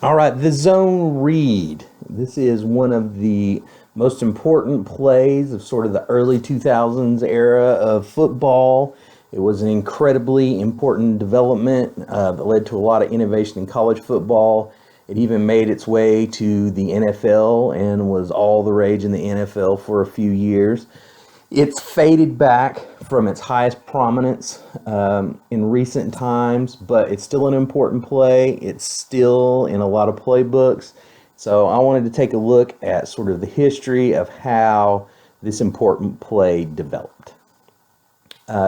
All right, the zone read. This is one of the most important plays of sort of the early 2000s era of football. It was an incredibly important development that led to a lot of innovation in college football. It even made its way to the NFL and was all the rage in the NFL for a few years. It's faded back from its highest prominence in recent times, but it's still an important play. It's still in a lot of playbooks. So I wanted to take a look at sort of the history of how this important play developed.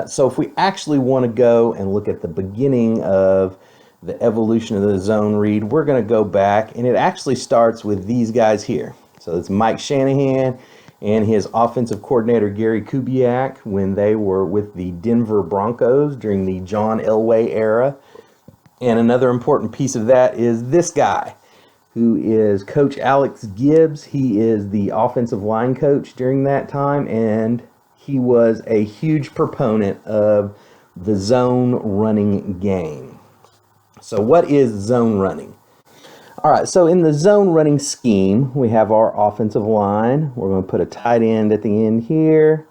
So if we actually want to go and look at the beginning of the evolution of the zone read, we're going to go back, and it actually starts with these guys here. So it's Mike Shanahan and his offensive coordinator Gary Kubiak when they were with the Denver Broncos during the John Elway era. And another important piece of that is this guy, who is Coach Alex Gibbs. He is the offensive line coach during that time, and he was a huge proponent of the zone running game. So what is zone running? All right, so in the zone running scheme, we have our offensive line. We're going to put a tight end at the end here.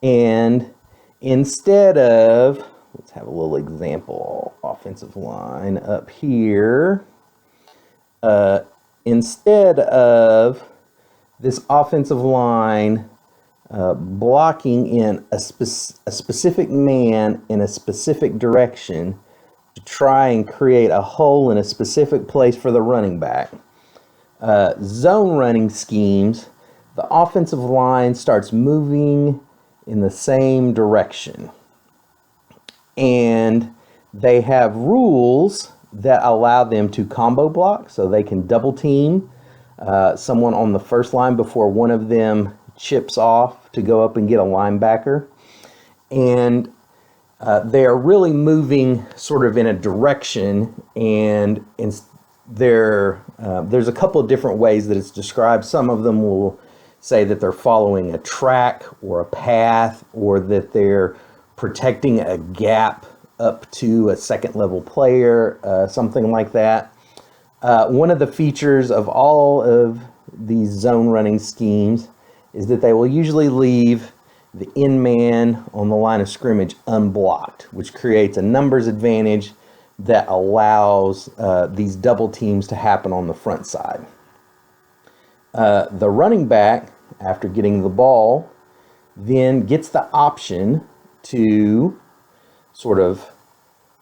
And instead of, let's have a little example, offensive line up here. Instead of this offensive line blocking in a specific man in a specific direction, to try and create a hole in a specific place for the running back. Zone running schemes, the offensive line starts moving in the same direction. And they have rules that allow them to combo block, so they can double team someone on the first line before one of them chips off to go up and get a linebacker. And they are really moving sort of in a direction, and there's a couple of different ways that it's described. Some of them will say that they're following a track or a path, or that they're protecting a gap up to a second level player, something like that. One of the features of all of these zone running schemes is that they will usually leave the end man on the line of scrimmage unblocked, which creates a numbers advantage that allows these double teams to happen on the front side. The running back, after getting the ball, then gets the option to sort of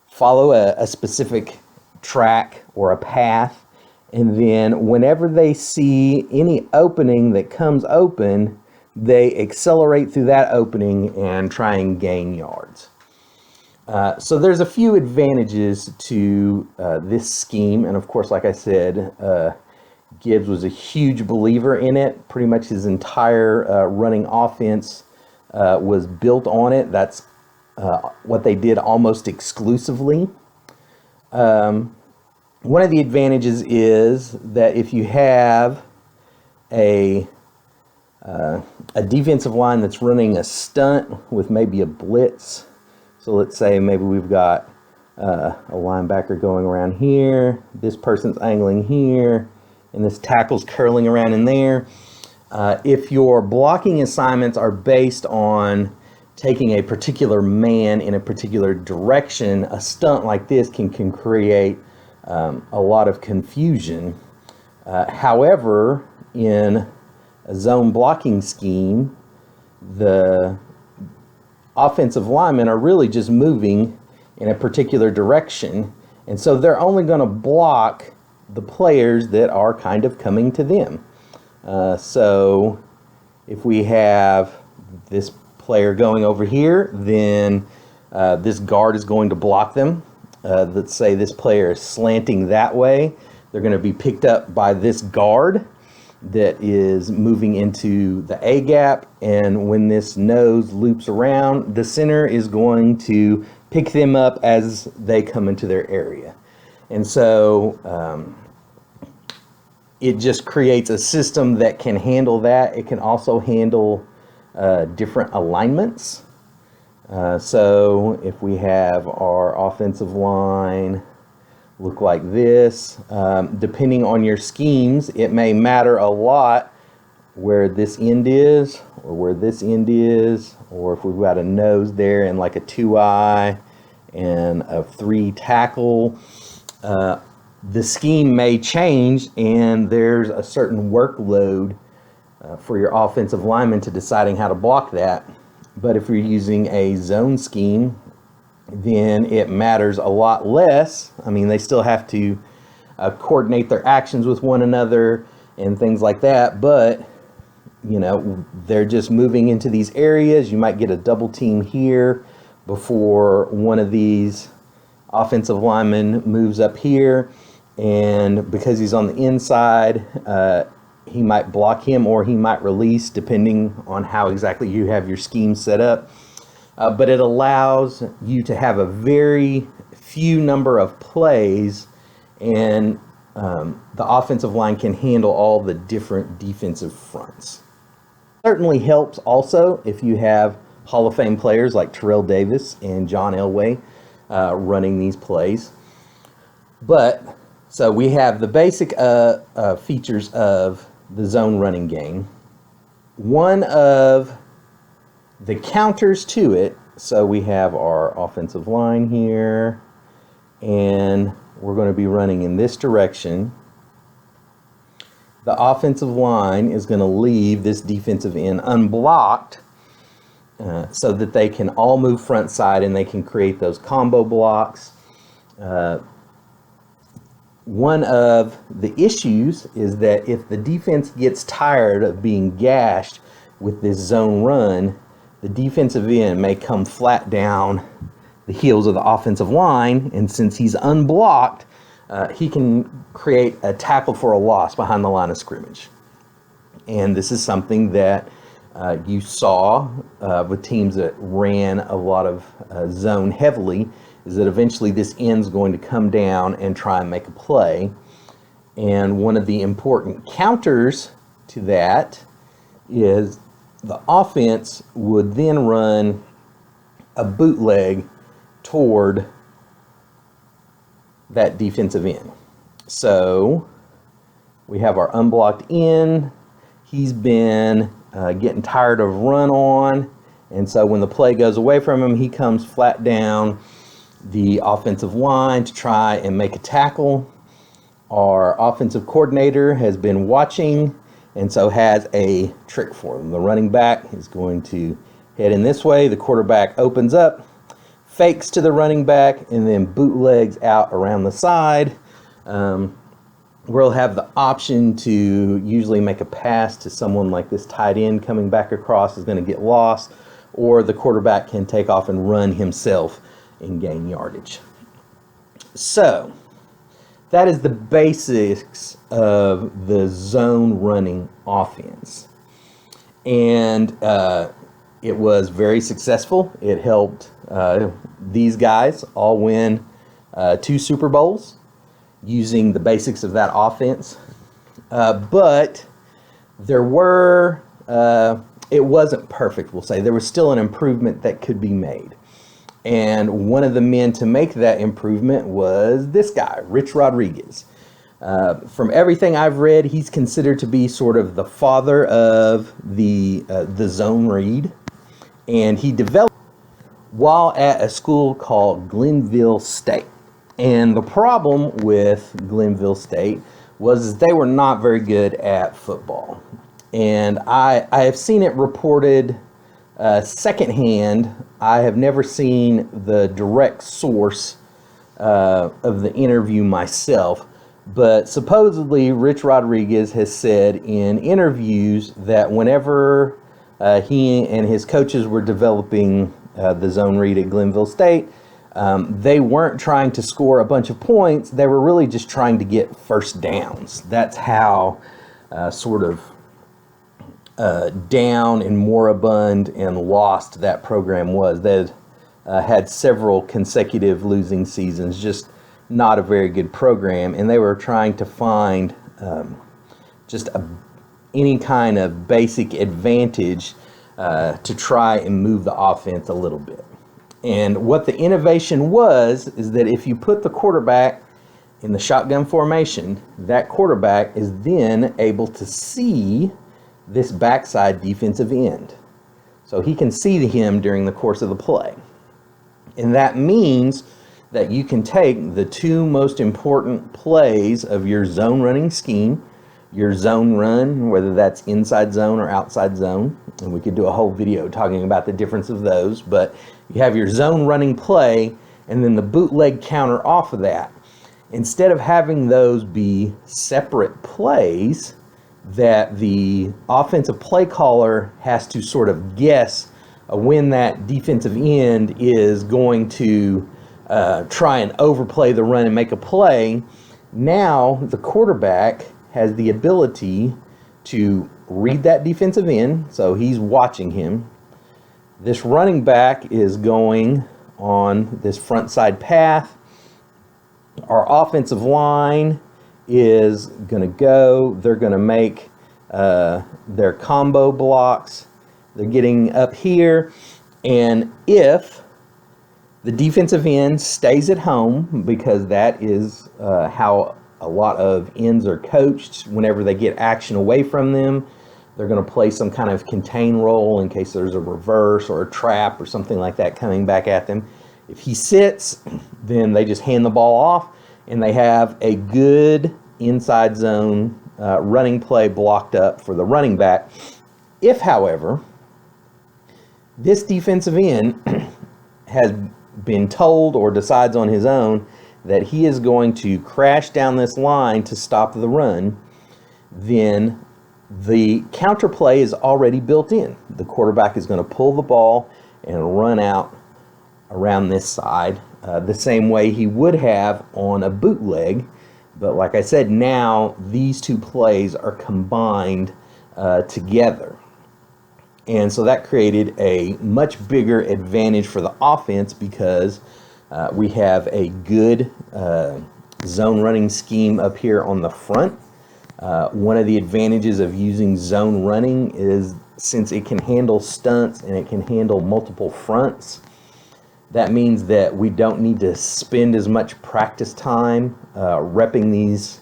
follow a specific track or a path, and then whenever they see any opening that comes open, they accelerate through that opening and try and gain yards. So there's a few advantages to this scheme, and of course, like I said, Gibbs was a huge believer in it. Pretty much his entire running offense was built on it. That's what they did almost exclusively. One of the advantages is that if you have a defensive line that's running a stunt with maybe a blitz, so let's say maybe we've got a linebacker going around here, this person's angling here, and this tackle's curling around in there. If your blocking assignments are based on taking a particular man in a particular direction, a stunt like this can create a lot of confusion. However, in a zone blocking scheme, the offensive linemen are really just moving in a particular direction, and so they're only going to block the players that are kind of coming to them. So if we have this player going over here, then this guard is going to block them. Let's say this player is slanting that way. They're going to be picked up by this guard that is moving into the A gap, and when this nose loops around, the center is going to pick them up as they come into their area. And so it just creates a system that can handle that. It can also handle different alignments. So if we have our offensive line look like this. Depending on your schemes, it may matter a lot where this end is or where this end is, or if we've got a nose there and like a 2-eye and a 3 tackle. The scheme may change, and there's a certain workload for your offensive lineman to deciding how to block that. But if you're using a zone scheme, then it matters a lot less. I mean, they still have to coordinate their actions with one another and things like that, but they're just moving into these areas. You might get a double team here before one of these offensive linemen moves up here, and because he's on the inside, he might block him or he might release, depending on how exactly you have your scheme set up. But it allows you to have a very few number of plays, and the offensive line can handle all the different defensive fronts. Certainly helps also if you have Hall of Fame players like Terrell Davis and John Elway running these plays. But so we have the basic features of the zone running game. One of the counters to it, so we have our offensive line here, and we're going to be running in this direction. The offensive line is going to leave this defensive end unblocked so that they can all move front side and they can create those combo blocks. One of the issues is that if the defense gets tired of being gashed with this zone run, the defensive end may come flat down the heels of the offensive line, and since he's unblocked, he can create a tackle for a loss behind the line of scrimmage. And this is something that you saw with teams that ran a lot of zone heavily, is that eventually this end's going to come down and try and make a play. And one of the important counters to that is the offense would then run a bootleg toward that defensive end. So we have our unblocked end. He's been getting tired of run on, and so when the play goes away from him, he comes flat down the offensive line to try and make a tackle. Our offensive coordinator has been watching and so has a trick for them. The running back is going to head in this way. The quarterback opens up, fakes to the running back, and then bootlegs out around the side. We'll have the option to usually make a pass to someone like this tight end coming back across is going to get lost, or the quarterback can take off and run himself and gain yardage. So that is the basics of the zone running offense. And it was very successful. It helped these guys all win 2 Super Bowls using the basics of that offense. But there were, it wasn't perfect, we'll say. There was still an improvement that could be made. And one of the men to make that improvement was this guy, Rich Rodriguez. From everything I've read, he's considered to be sort of the father of the zone read. And he developed while at a school called Glenville State. And the problem with Glenville State was they were not very good at football. And I have seen it reported secondhand. I have never seen the direct source of the interview myself, but supposedly Rich Rodriguez has said in interviews that whenever he and his coaches were developing the zone read at Glenville State, they weren't trying to score a bunch of points. They were really just trying to get first downs. That's how sort of down and moribund and lost that program was. They had several consecutive losing seasons, just not a very good program, and they were trying to find any kind of basic advantage to try and move the offense a little bit. And what the innovation was is that if you put the quarterback in the shotgun formation, that quarterback is then able to see this backside defensive end. So he can see him during the course of the play. And that means that you can take the two most important plays of your zone running scheme, your zone run, whether that's inside zone or outside zone, and we could do a whole video talking about the difference of those, but you have your zone running play and then the bootleg counter off of that. Instead of having those be separate plays that the offensive play caller has to sort of guess when that defensive end is going to try and overplay the run and make a play, now the quarterback has the ability to read that defensive end, so he's watching him. This running back is going on this front side path. Our offensive line is going to go. They're going to make their combo blocks. They're getting up here. And if the defensive end stays at home, because that is how a lot of ends are coached, whenever they get action away from them, they're going to play some kind of contain role in case there's a reverse or a trap or something like that coming back at them. If he sits, then they just hand the ball off and they have a good inside zone running play blocked up for the running back. If, however, this defensive end has been told or decides on his own that he is going to crash down this line to stop the run, then the counter play is already built in. The quarterback is going to pull the ball and run out around this side the same way he would have on a bootleg. But like I said, now these two plays are combined together. And so that created a much bigger advantage for the offense because we have a good zone running scheme up here on the front. One of the advantages of using zone running is since it can handle stunts and it can handle multiple fronts, that means that we don't need to spend as much practice time repping these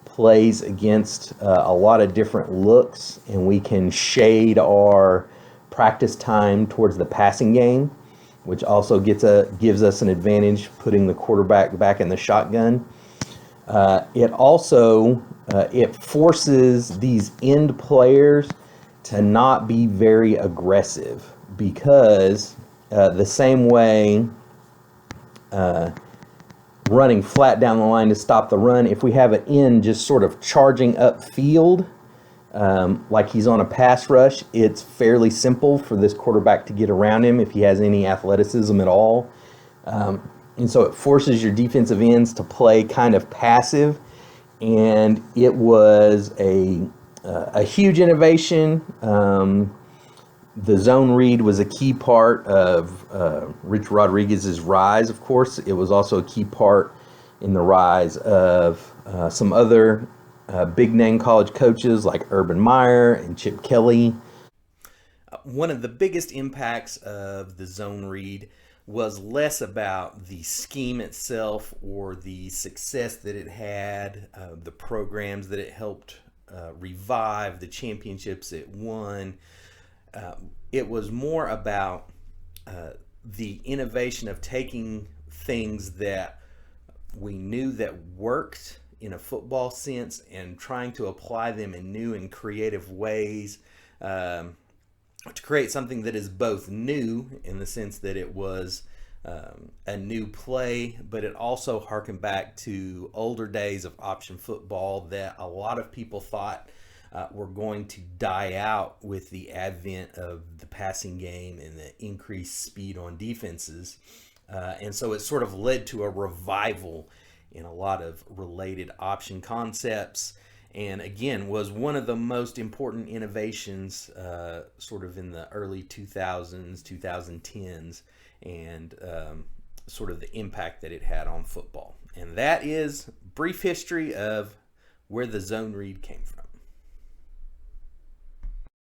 plays against a lot of different looks, and we can shade our practice time towards the passing game, which also gives us an advantage putting the quarterback back in the shotgun. It also it forces these end players to not be very aggressive because the same way running flat down the line to stop the run, if we have an end just sort of charging upfield like he's on a pass rush, it's fairly simple for this quarterback to get around him if he has any athleticism at all. And so it forces your defensive ends to play kind of passive, and it was a huge innovation. The zone read was a key part of Rich Rodriguez's rise, of course. It was also a key part in the rise of some other big-name college coaches like Urban Meyer and Chip Kelly. One of the biggest impacts of the zone read was less about the scheme itself or the success that it had, the programs that it helped revive, the championships it won. It was more about the innovation of taking things that we knew that worked in a football sense and trying to apply them in new and creative ways to create something that is both new in the sense that it was a new play, but it also harkened back to older days of option football that a lot of people thought were going to die out with the advent of the passing game and the increased speed on defenses. And so it sort of led to a revival in a lot of related option concepts, and again was one of the most important innovations sort of in the early 2000s, 2010s, and sort of the impact that it had on football. And that is brief history of where the zone read came from.